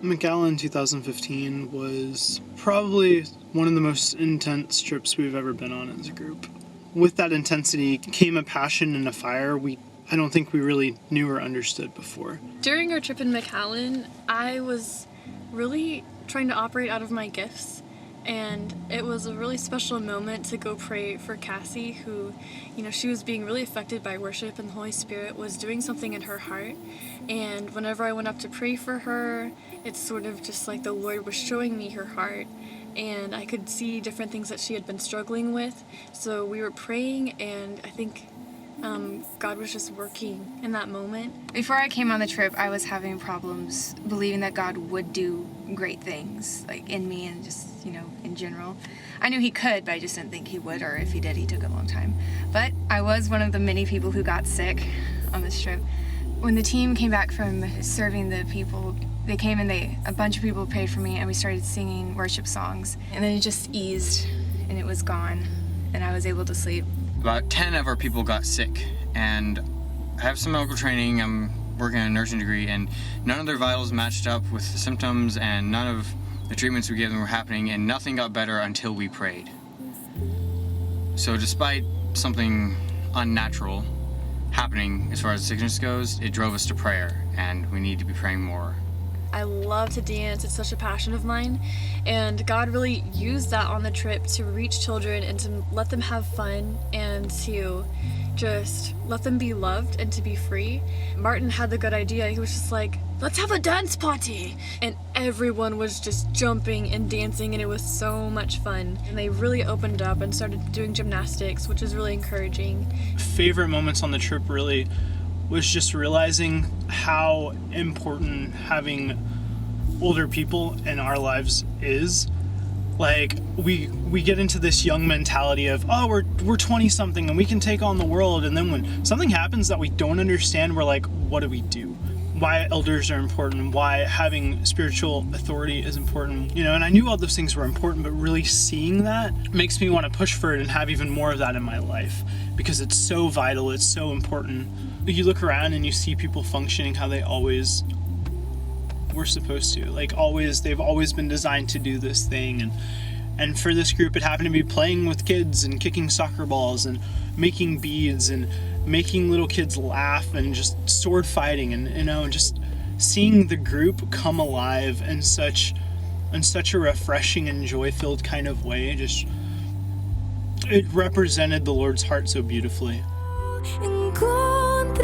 McAllen 2015 was probably one of the most intense trips we've ever been on as a group. With that intensity came a passion and a fire I don't think we really knew or understood before. During our trip in McAllen, I was really trying to operate out of my gifts, and it was a really special moment to go pray for Cassie, who, she was being really affected by worship, and the Holy Spirit was doing something in her heart. And whenever I went up to pray for her, it's sort of just like the Lord was showing me her heart, and I could see different things that she had been struggling with. So we were praying, and I think God was just working in that moment. Before I came on the trip, I was having problems believing that God would do great things, like in me and just, in general. I knew he could, but I just didn't think he would, or if he did, he took a long time. But I was one of the many people who got sick on this trip. When the team came back from serving the people, they came and a bunch of people prayed for me, and we started singing worship songs. And then it just eased, and it was gone, and I was able to sleep. About 10 of our people got sick, and I have some medical training. I'm working on a nursing degree, and none of their vitals matched up with the symptoms, and none of the treatments we gave them were happening, and nothing got better until we prayed. So despite something unnatural happening as far as sickness goes, it drove us to prayer, and we need to be praying more. I love to dance, it's such a passion of mine, and God really used that on the trip to reach children and to let them have fun and to just let them be loved and to be free. Martin had the good idea. He was just like, let's have a dance party, and everyone was just jumping and dancing, and it was so much fun. And they really opened up and started doing gymnastics, which is really encouraging. Favorite moments on the trip really was just realizing how important having older people in our lives is. Like, we get into this young mentality of, oh, we're 20 something and we can take on the world, and then when something happens that we don't understand, we're like, what do we do? Why elders are important, why having spiritual authority is important, and I knew all those things were important, but really seeing that makes me want to push for it and have even more of that in my life, because it's so vital, it's so important. You look around and you see people functioning how they always were supposed to. They've always been designed to do this thing, and for this group it happened to be playing with kids and kicking soccer balls and making beads and making little kids laugh and just sword fighting and just seeing the group come alive in such a refreshing and joy-filled kind of way. It represented the Lord's heart so beautifully. Encontrarás